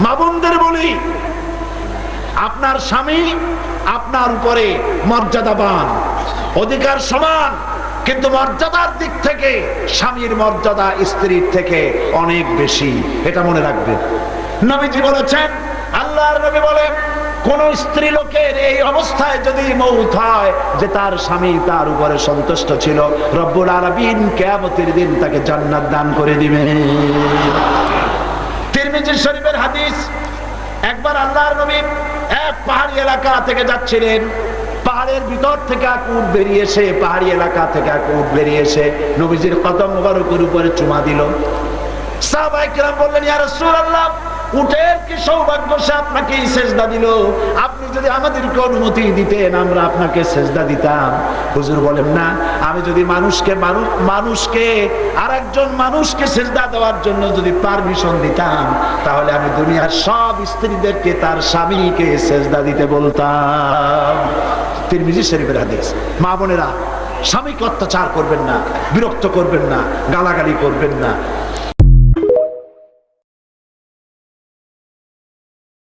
মা বোনদের বলি, আপনার স্বামী আপনার উপরে মর্যাদাবান, অধিকার সমান, কিন্তু মর্যাদার দিক থেকে স্বামীর মর্যাদা স্ত্রীর থেকে অনেক বেশি, এটা মনে রাখবেন। নবীজি বলেছেন, আল্লাহর নবী বলেন, কোন স্ত্রী লোকের এই অবস্থায় যদি মউত হয় যে তার স্বামী তার উপরে সন্তুষ্ট ছিল, রব্বুল আলামিন কিয়ামতের দিন তাকে জান্নাত দান করে দিবেন। তিরমিজি শরীফের হাদিস, একবার আল্লাহর নবী এক পাহাড়ি এলাকা থেকে যাচ্ছিলেন, পাহাড়ের ভিতর থেকে এক উট বেরিয়েছে, পাহাড়ি এলাকা থেকে এক উট বেরিয়েছে নবীজির কদম মোবারকের উপরে চুমা দিল। সাহাবায়ে কেরাম বললেন, ইয়া রাসূলুল্লাহ, উটের কি সৌভাগ্য সে আপনাকে সেজদা দিল, আপনি যদি আমাদেরকে অনুমতি দিতেন আমরা আপনাকে সেজদা দিতাম। হুজুর বলেন, না, আমি যদি মানুষকে আরেকজন মানুষকে সেজদা দেওয়ার জন্য যদি পারমিশন দিতাম, তাহলে আমি দুনিয়ার সব স্ত্রীদেরকে তার স্বামীকে সেজদা দিতে বলতাম। তিরমিজি শরীফের হাদিস। মা বোনেরা, স্বামীকে অত্যাচার করবেন না, বিরক্ত করবেন না, গালাগালি করবেন না।